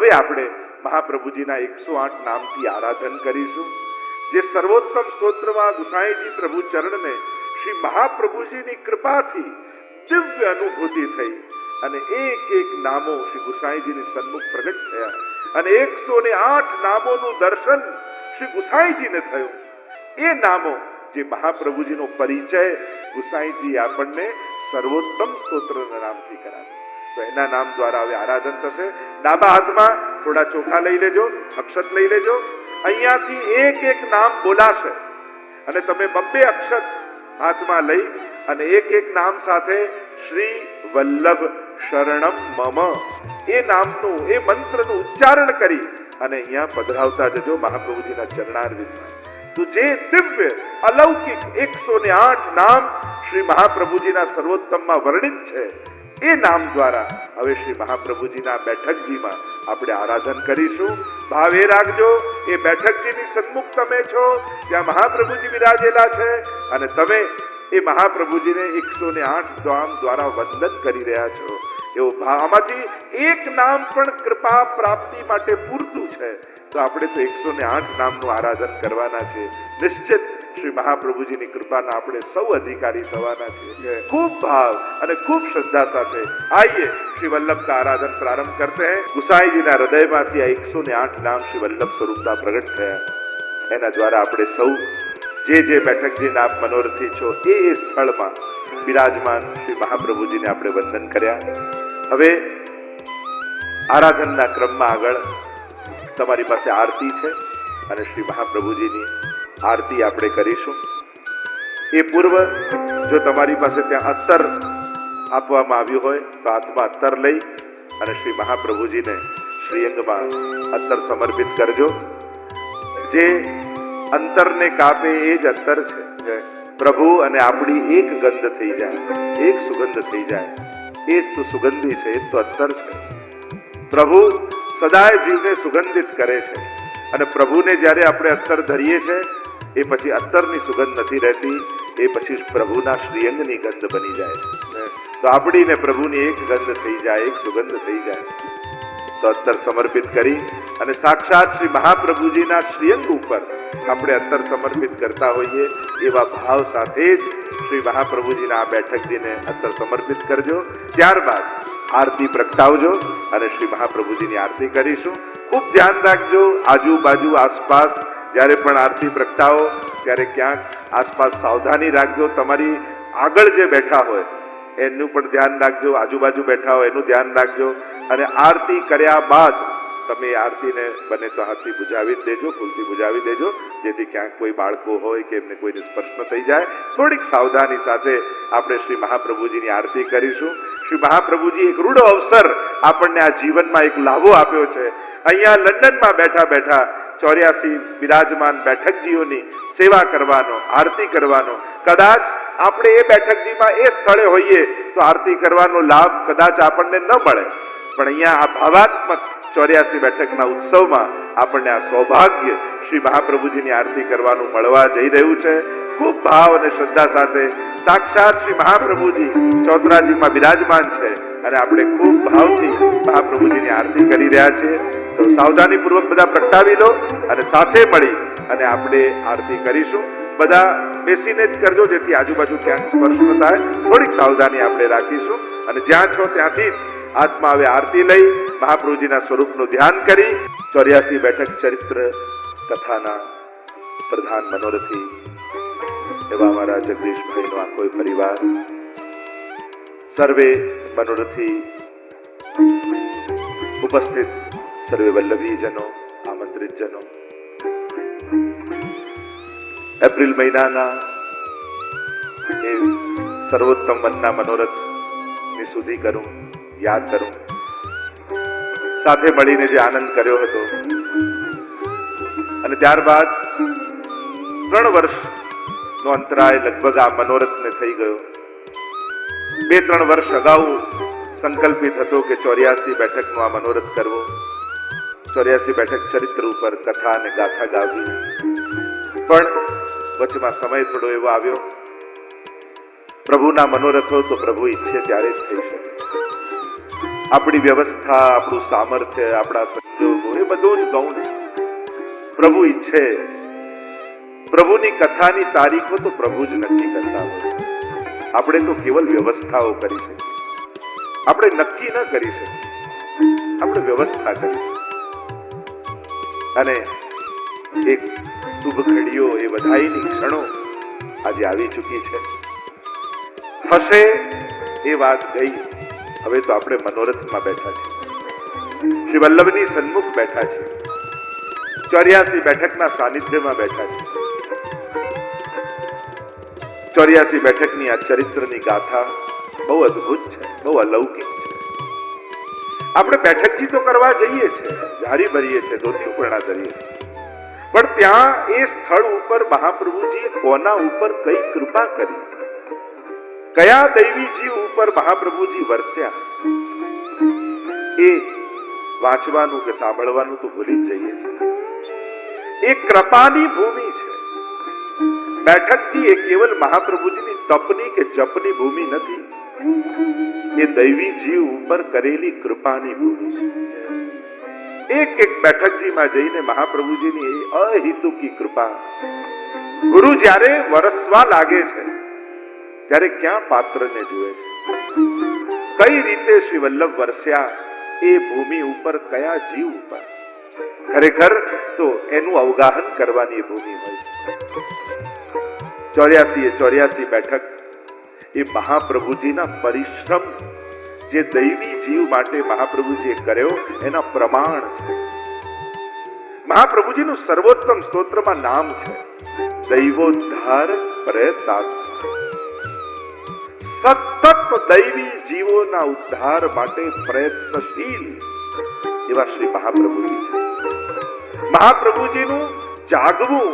હવે આપણે મહાપ્રભુજીના 108 નામથી આરાધન કરીશું. જે સર્વોત્તમ સ્તોત્રમાં ગુસાઈજી પ્રભુ ચરણને શ્રી મહાપ્રભુજીની કૃપાથી દિવ્ય અનુભૂતિ થઈ અને એક નામો શ્રી ગુસાઈજીની સન્મુખ પ્રગટ થયા અને 108 નામોનું દર્શન શ્રી ગુસાઈજીને થયું. એ નામો જે મહાપ્રભુજીનો પરિચય ગુસાઈજી આપણને સર્વોત્તમ સ્તોત્રના નામથી કરાવે. તો એના નામ દ્વારા હવે આરાધન થશે. ડાબા હાથમાં થોડા ચોખા લઈ લેજો, અક્ષત લઈ લેજો. અહીંયાથી એક નામ બોલાશે અને તમે 2 અક્ષત હાથમાં લઈ અને એક નામ સાથે શ્રી વલ્લભ શરણમ મમ એ નામનું, એ મંત્રનું ઉચ્ચારણ કરી અને અહીંયા પધરાવતા જજો મહાપ્રભુજીના ચરણારવિંદમાં. તો જે દિવ્ય અલૌકિક 108 નામ શ્રી મહાપ્રભુજીના સર્વોત્તમમાં વર્ણિત છે એ નામ દ્વારા હવે શ્રી મહાપ્રભુજીના બેઠકજીમાં આપણે આરાધન કરીશું. ભાવે રાખજો, એ બેઠકજીની સન્મુખ તમે છો, ત્યાં મહાપ્રભુજી વિરાજેલા છે અને તમે એ મહાપ્રભુજીને 108 નામ દ્વારા વંદન કરી રહ્યા છો. એવો ભાવ. આમાંથી એક નામ પણ કૃપા પ્રાપ્તિ માટે પૂરતું છે. તો આપણે તો 108 નામનું આરાધન કરવાના છે. નિશ્ચિત શ્રી મહાપ્રભુજીની કૃપાના આપણે સૌ અધિકારી થવાના છે. ખૂબ ભાવ અને ખૂબ શ્રદ્ધા સાથે આइए श्री वल्लभ का आराधन प्रारंभ करते हैं. गुसाई जी ना हृदय माथी आ 108 नाम श्री वल्लभ स्वरूपता प्रगट થયા. એના દ્વારા આપણે સૌ જે બેઠકજીના આપ મનોરથી છો એ સ્થળમાં બિરાજમાન શ્રી મહાપ્રભુજીને આપણે વંદન કર્યા. હવે આરાધનના ક્રમમાં આગળ તમારી પાસે આરતી છે અને શ્રી મહાપ્રભુજીની આરતી આપણે કરીશું. એ પૂર્વ જો તમારી પાસે ત્યાં અત્તર આપવામાં આવ્યું હોય તો હાથમાં અત્તર લઈ અને શ્રી મહાપ્રભુજીને શ્રીઅંગમાં અત્તર સમર્પિત કરજો. જે અંતરને કાપે એ જ અત્તર છે. પ્રભુ અને આપણી એક ગંધ થઈ જાય, એક સુગંધ થઈ જાય, એ જ તો સુગંધી છે, એ જ તો અત્તર છે. પ્રભુ સદાય જીવને સુગંધિત કરે છે અને પ્રભુને જ્યારે આપણે અત્તર ધરીએ છીએ એ પછી અત્તરની સુગંધ નથી રહેતી, એ પછી પ્રભુના શ્રીઅંગની ગંધ બની જાય છે. તો આપણી ને પ્રભુની એક ગંધ થઈ જાય, એક સુગંધ થઈ જાય. તો અત્તર સમર્પિત કરી અને સાક્ષાત શ્રી મહાપ્રભુજીના શ્રીઅંગ ઉપર આપણે અત્તર સમર્પિત કરતા હોઈએ એવા ભાવ સાથે જ શ્રી મહાપ્રભુજીના આ બેઠકજીને અત્તર સમર્પિત કરજો. ત્યારબાદ આરતી પ્રગટાવજો અને શ્રી મહાપ્રભુજીની આરતી કરીશું. ખૂબ ધ્યાન રાખજો, આજુબાજુ આસપાસ જ્યારે પણ આરતી પ્રગટાવો ત્યારે ક્યાંક આસપાસ સાવધાની રાખજો. તમારી આગળ જે બેઠા હોય એનું પણ ધ્યાન રાખજો, આજુબાજુ બેઠા હોય એનું ધ્યાન રાખજો. અને આરતી કર્યા બાદ તમે આરતીને બને તો હાથથી બુઝાવી દેજો, ફૂલથી બુઝાવી દેજો, જેથી ક્યાંક કોઈ બાળકો હોય કે એમને કોઈને સ્પર્શ ન થઈ જાય. થોડીક સાવધાની સાથે આપણે શ્રી મહાપ્રભુજીની આરતી કરીશું. શ્રી મહાપ્રભુજી એક રૂડો અવસર આપણને આ જીવનમાં એક લાભો આપ્યો છે. અહીંયા લંડનમાં બેઠા બેઠા 84 બિરાજમાન બેઠકજીઓની સેવા કરવાનો, આરતી કરવાનો. કદાચ આપણે એ બેઠકજીમાં એ સ્થળે હોઈએ તો આરતી કરવાનો લાભ કદાચ આપણને ન મળે, પણ અહીંયા આ ભાવાત્મક 84 બેઠકના ઉત્સવમાં આપણને આ સૌભાગ્ય શ્રી મહાપ્રભુજીની આરતી કરવાનું મળવા જઈ રહ્યું છે. ખૂબ ભાવ અને શ્રદ્ધા સાથે સાક્ષાત શ્રી મહાપ્રભુજી ચોતરાજીમાં બિરાજમાન છે અને આપણે ખૂબ ભાવથી મહાપ્રભુજીની આરતી કરી રહ્યા છીએ. તો સાવધાની પૂર્વક બધા પ્રગટાવી લો અને સાથે મળી અને આપણે આરતી કરીશું. બધા બેસીને જ કરજો, જેથી આજુબાજુ ક્યાંક સ્પર્શ ન થાય. થોડીક સાવધાની આપણે રાખીશું અને જ્યાં છો ત્યાંથી જ હાથમાં હવે આરતી લઈ મહાપ્રભુજીના સ્વરૂપનું ધ્યાન કરી 84 બેઠક ચરિત્ર કથાના પ્રધાન મનોરથી એવા અમારા જગદીશભાઈનો આખો પરિવાર, સર્વે મનોરથી ઉપસ્થિત સર્વે વલ્લભીજનો, આમંત્રિત જનો, એપ્રિલ મહિનાના એ સર્વોત્તમ વનના મનોરથ ની સુધી કરું, યાદ કરું, સાથે મળીને જે આનંદ કર્યો હતો. અને ત્યારબાદ 3 વર્ષનો અંતરાય લગભગ આ મનોરથને થઈ ગયો. 2-3 વર્ષ અગાઉ સંકલ્પિત હતો કે 84 બેઠકનો આ મનોરથ કરવો, 84 બેઠક ચરિત્ર ઉપર કથા અને ગાથા ગાવી. પણ વચમાં સમય થોડો એવો આવ્યો. પ્રભુના મનોરથો તો પ્રભુ ઈચ્છે ત્યારે જ થઈ શકે. આપણી વ્યવસ્થા, આપણું સામર્થ્ય, આપણા સંજોગ એ બધું જ ગૌણ છે. પ્રભુ ઈચ્છે, પ્રભુની કથાની તારીખો તો પ્રભુ જ નક્કી કરતા હોય. આપણે તો કેવલ વ્યવસ્થાઓ કરી છે. આપણે નક્કી ન કરી શકીએ, આપણે વ્યવસ્થા કરી. અને એક શુભ ઘડીઓ, એ વધાઈની ક્ષણો આજે આવી ચૂકી છે. થશે એ વાત ગઈ. હવે તો આપણે મનોરથમાં બેઠા છીએ, શ્રી વલ્લભની સન્મુખ બેઠા છીએ, 84 બેઠકના સાનિધ્યમાં બેઠા છીએ. 84 બેઠકની આ ચરિત્રની ગાથા બહુ અદ્ભુત છે, બહુ અલૌકિક છે. આપણે બેઠકજી તો કરવા જઈએ છીએ, ઝારી ભરીએ છીએ, ધોતી ઉપરણા કરીએ છીએ, પણ ત્યાં એ સ્થળ ઉપર મહાપ્રભુજીએ કોના ઉપર કઈ કૃપા કરી, કયા દૈવી જીવ ઉપર મહાપ્રભુજી વરસ્યા, એ વાંચવાનું કે સાંભળવાનું તો ભૂલી જ જઈએ છીએ. એ કૃપાની ભૂમિ છે. બેઠકજી એ કેવલ મહાપ્રભુજીની તપની કે જપની ભૂમિ નથી, એ દૈવી જીવ ઉપર કરેલી કૃપાની ભૂમિ છે. એક એક બેઠકજીમાં જઈને મહાપ્રભુજીની એ અહેતુકી કૃપા. ગુરુ જ્યારે વરસવા લાગે છે ત્યારે ક્યાં પાત્રને જુએ છે, કઈ રીતે શ્રી વલ્લભ વરસ્યા એ ભૂમિ ઉપર, કયા જીવ ઉપર, ખરેખર તો એનું અવગાહન કરવાની ભૂમિ હોય છે. 84 બેઠક એ મહાપ્રભુજીના પરિશ્રમ, જે દૈવી જીવ માટે મહાપ્રભુજીએ કર્યો, એના પ્રમાણ છે. મહાપ્રભુજીનું સર્વોત્તમ સ્તોત્રમાં નામ છે દૈવોદ્ધાર પ્રયત્નાત્મા. સતત દૈવી જીવોના ઉદ્ધાર માટે પ્રયત્નશીલ એવા શ્રી મહાપ્રભુજી છે. મહાપ્રભુજીનું જાગવું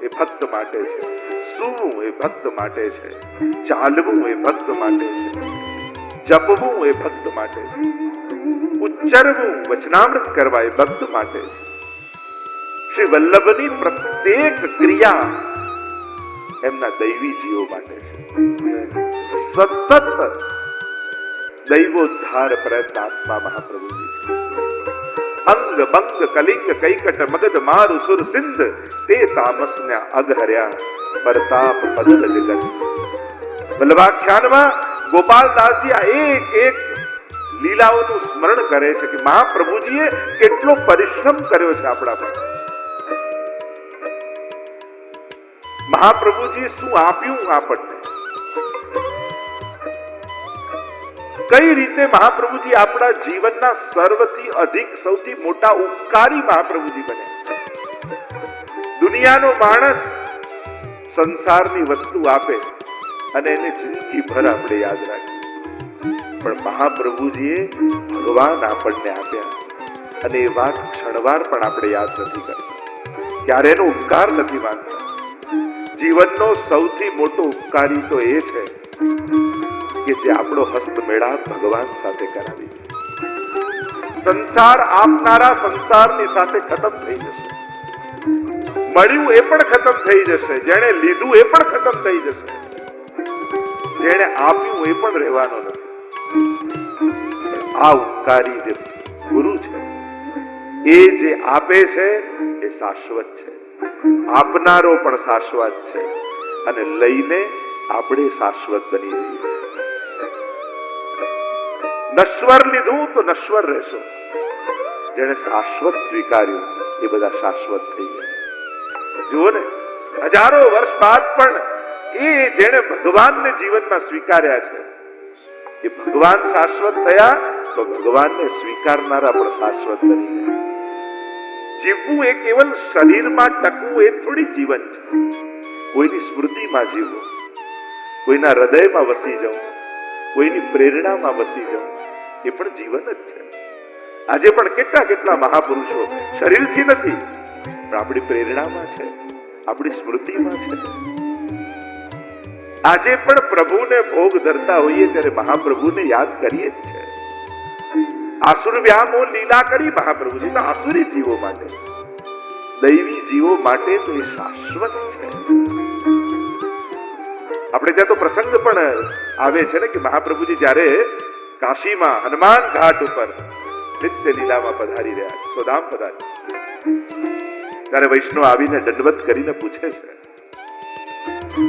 એ ભક્ત માટે છે, સૂવું એ ભક્ત માટે છે, ચાલવું એ ભક્ત માટે છે, જપવું એ ભક્ત માટે છે, ઉચ્ચરવું, વચનામૃત કરવા એ ભક્ત માટે છે. શ્રી વલ્લભની પ્રત્યેક ક્રિયા એમના દૈવી જીવો માટે છે. સતત દૈવોદ્ધાર પ્રયત્નાત્મા મહાપ્રભુજી છે. અંગ બંગ કલિંગ કૈકટ મગધ મારુ સુર સિંધ તે તામસને અઘર્યા પરતાપ પદલ જગત. વલ્લભાખ્યાનમાં ગોપાલદાસજી આ એક એક લીલાઓનું સ્મરણ કરે છે કે મહાપ્રભુજીએ કેટલો પરિશ્રમ કર્યો છે આપણા પર. મહાપ્રભુજીએ શું આપ્યું આપણને, કઈ રીતે મહાપ્રભુજી આપણા જીવનના સર્વથી અધિક, સૌથી મોટા ઉપકારી મહાપ્રભુજી બને. દુનિયાનો માણસ સંસારની વસ્તુ આપે અને એને જિંદગીભર આપણે યાદ રાખીએ, પણ મહાપ્રભુજીએ ભગવાન આપણને આપ્યા અને એ વાત ક્ષણવાર પણ આપણે યાદ નથી કરતા, ક્યારે એનો ઉપકાર નથી માનતા. જીવનનો સૌથી મોટો ઉપકારી તો એ છે કે જે આપણો હસ્તમેળાપ ભગવાન સાથે કરાવી દે. સંસાર આપનારા સંસારની સાથે ખતમ થઈ જશે, મળ્યું એ પણ ખતમ થઈ જશે, જેણે લીધું એ પણ ખતમ થઈ જશે, જેણે આપ્યું એ પણ રહેવાનો નથી. આ ઉપકારી જે ગુરુ છે, એ જે આપે છે એ શાશ્વત છે, આપનારો પણ શાશ્વત છે, અને લઈને આપણે શાશ્વત બની જઈએ છીએ. નશ્વર લીધું તો નશ્વર રહેશો, જેને શાશ્વત સ્વીકાર્યું એ બધા શાશ્વત થઈ ગયા. જુઓ ને, હજારો વર્ષ બાદ પણ એ જેને ભગવાનને જીવનમાં સ્વીકાર્યા છે, એ ભગવાન શાશ્વત થયા તો ભગવાનને સ્વીકારનારા પણ શાશ્વત બની ગયા. જીવવું એ કેવલ શરીરમાં ટકવું એ થોડી જીવન છે. કોઈની સ્મૃતિમાં જીવવું, કોઈના હૃદયમાં વસી જવું, કોઈની પ્રેરણામાં વસી જવું, એ પણ જીવન જ છે. આજે પણ કેટલા કેટલા મહાપુરુષો શરીરથી નથી, પણ આપણી પ્રેરણામાં છે, આપણી સ્મૃતિમાં છે. આજે પણ પ્રભુને ભોગ ધરતા હોઈએ ત્યારે મહાપ્રભુને યાદ કરીએ જ છે. આસુર વ્યામો લીલા કરી મહાપ્રભુજી તો આસુરી જીવો માટે, દૈવી જીવો માટે તો એ શાશ્વત છે. આપણે ત્યાં તો પ્રસંગ પણ આવે છે ને કે મહાપ્રભુજી જ્યારે કાશીમાં હનુમાન ઘાટ ઉપર નિત્ય લીલામાં પધારી રહ્યા છે, સોધામ પધારી. ત્યારે વૈષ્ણવ આવીને દંડવત કરીને પૂછે છે,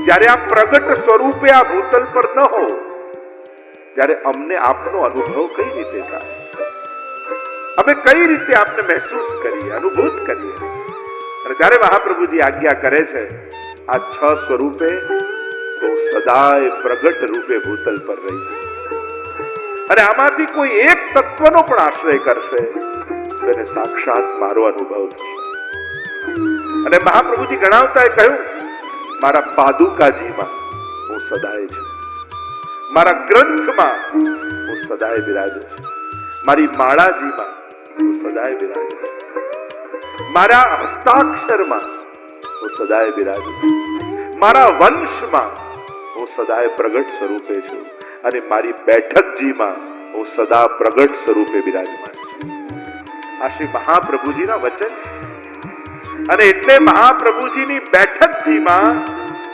જ્યારે આ પ્રગટ સ્વરૂપે આ ભૂતલ પર ન હો ત્યારે અમને આપનો અનુભવ કઈ રીતે થાય? અમે કઈ રીતે આપને મહેસૂસ કરીએ, અનુભૂત કરીએ? અને ત્યારે મહાપ્રભુજી આજ્ઞા કરે છે, આ છ સ્વરૂપે તો સદાય પ્રગટ રૂપે ભૂતલ પર રહી, અને આમાંથી કોઈ એક તત્વનો પણ આશ્રય કરશે તો એને સાક્ષાત મારો અનુભવ થશે. અને મહાપ્રભુજી ગણાવતા કહ્યું, મારા પાદુકાજીમાં હું સદાય છું, મારા ગ્રંથમાં હું સદાય બિરાજું છું, મારી માળાજીમાં હું સદાય બિરાજું છું, મારા હસ્તાક્ષરમાં હું સદાય બિરાજું છું, મારા વંશમાં હું સદાય પ્રગટ સ્વરૂપે છું, અને મારી બેઠકજીમાં હું સદા પ્રગટ સ્વરૂપે બિરાજમાન છું. આ શ્રી મહાપ્રભુજીના વચન. અને એટલે મહાપ્રભુજીની બેઠકજીમાં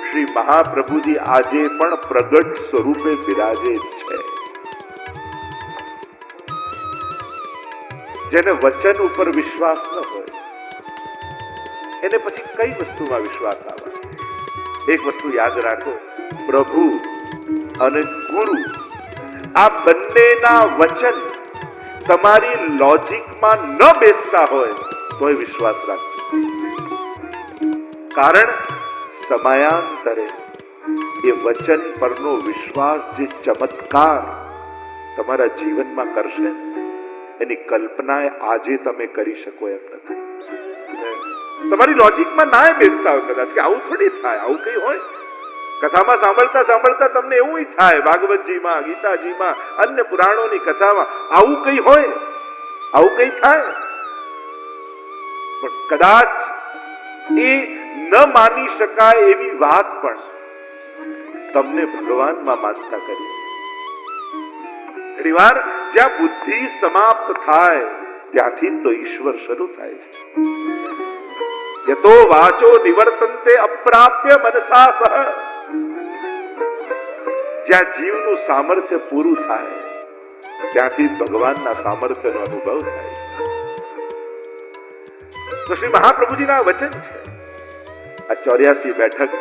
શ્રી મહાપ્રભુજી આજે પણ પ્રગટ સ્વરૂપે બિરાજે છે. જેને વચન ઉપર વિશ્વાસ ન હોય એને પછી કઈ વસ્તુમાં વિશ્વાસ આવે? એક વસ્તુ યાદ રાખો, પ્રભુ અને ગુરુ આ બંનેના વચન તમારી લોજિકમાં ન બેસતા હોય તોય વિશ્વાસ રાખજો. કારણ સમયાંતરે એ વચન પરનો વિશ્વાસ જે ચમત્કાર તમારા જીવનમાં કરશે એની કલ્પના આજે તમે કરી શકો એમ નથી. તમારી લોજિકમાં ના બેસતા હોય કદાચ કે આવું થોડી થાય, આવું કઈ હોય. કથામાં સાંભળતા સાંભળતા તમને એવું થાય, ભાગવતજીમાં, ગીતાજીમાં, અન્ય પુરાણોની કથામાં આવું કઈ હોય, આવું કઈ થાય. પણ કદાચ એ ન માની શકાય એવી વાત પણ તમને ભગવાનમાં માનતા કરી. ઘણી વાર જ્યાં બુદ્ધિ સમાપ્ત થાય ત્યાંથી તો ઈશ્વર શરૂ થાય છે. યતો વાચો નિવર્તન્તે અપ્રાપ્ય મનસા સહ. જ્યાં જીવનું સામર્થ્ય પૂરું થાય ત્યાંથી ભગવાનના સામર્થ્યનો અનુભવ થાય. તો શ્રી મહાપ્રભુજીના વચન છે. આ 84 બેઠક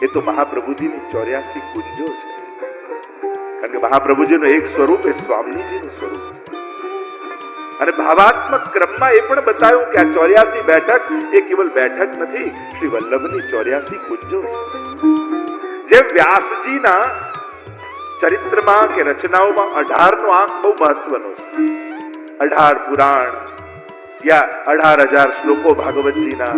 એ તો મહાપ્રભુજીની 84 કુંજો છે. કારણ કે મહાપ્રભુજીનું એક સ્વરૂપ એ સ્વામીજીનું સ્વરૂપ છે. અને ભાવાત્મક ક્રમમાં એ પણ બતાવ્યું કે આ 84 બેઠક એ કેવલ બેઠક નથી, શ્રી વલ્લભની 84 કુંજો છે. જે વ્યાસજીના ચરિત્રમાં કે રચનાઓમાં 18 નો આંક બહુ મહત્વનો છે. 18 પુરાણ યા 18,000 શ્લોકો ભાગવતજીના,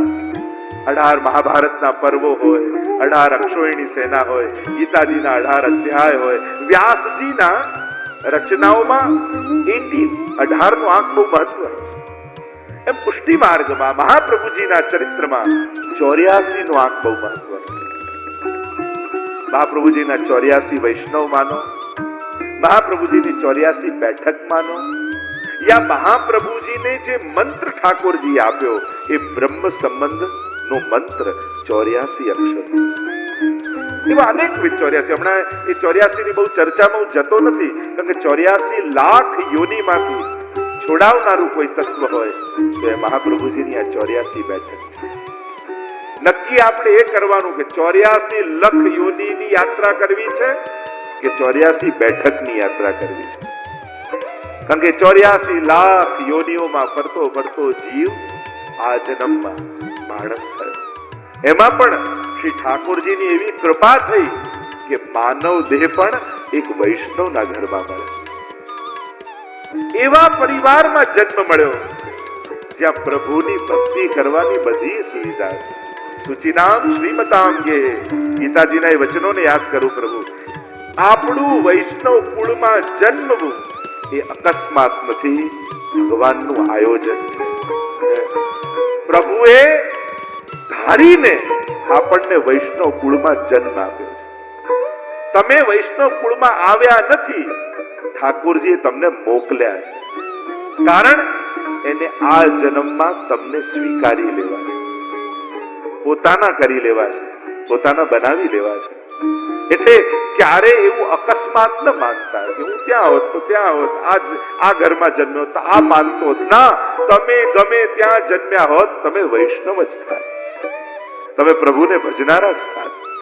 18 મહાભારતના પર્વો હોય, 18 અક્ષોહિણી સેના હોય, ગીતાજીના 18 અધ્યાય હોય, વ્યાસજીના રચનાઓમાં 18 નો આંક બહુ મહત્વનો છે. એમ પુષ્ટિ માર્ગમાં મહાપ્રભુજીના ચરિત્રમાં 84 નો આંક બહુ મહત્વનો છે. મહાપ્રભુજીના 84 વૈષ્ણવ માનો, મહાપ્રભુજીની 84 બેઠક માનો, યા મહાપ્રભુજીને જે મંત્ર ઠાકોરજી આપ્યો એ બ્રહ્મ સંબંધ નો મંત્ર 84 અક્ષર. એવા અનેક 84. હમણાં એ 84 ની બહુ ચર્ચામાં હું જતો નથી, કારણ કે 84 લાખ યોનિમાંથી છોડાવનારું કોઈ તત્વ હોય તો એ મહાપ્રભુજીની આ 84 બેઠક છે. નક્કી આપણે એ કરવાનું કે 84 લાખ યોનિની યાત્રા કરવી છે કે 84 બેઠકની યાત્રા કરવી છે. કારણ કે 84 લાખ યોનિઓમાં ફરતો ફરતો જીવ આ જન્મમાં માણસ થયો. એમાં પણ શ્રી ઠાકોરજીની એવી કૃપા થઈ કે માનવ દેહ પણ એક વૈષ્ણવના ઘરમાં મળે. એવા પરિવારમાં જન્મ મળ્યો જ્યાં પ્રભુની ભક્તિ કરવાની બધી સુવિધા છે. સુચિનામ શ્રીમતાંગે, ગીતાજીના એ વચનોને યાદ કરું પ્રભુ. આપણું વૈષ્ણવ કુળમાં જન્મવું એ અકસ્માત નથી, ભગવાનનું આયોજન છે. પ્રભુએ ધારીને આપણને વૈષ્ણવ કુળમાં જન્મ આપ્યો છે. તમે વૈષ્ણવ કુળમાં આવ્યા નથી, ઠાકોરજીએ તમને મોકલ્યા છે. કારણ એને આ જન્મમાં તમને સ્વીકારી લેવા છે, પોતાના કરી લેવા છે, પોતાના બનાવી લેવા છે. એટલે ક્યારે એવું અકસ્માત ન માનતા કે હું ત્યાં હોત તો ત્યાં હોત, આજ આ ઘરમાં જન્મ્યો તો આ માનતો હોત. ના, તમે ગમે ત્યાં જન્મ્યા હોત તમે વૈષ્ણવ જ થાત, તમે પ્રભુને ભજનારા જ થાત.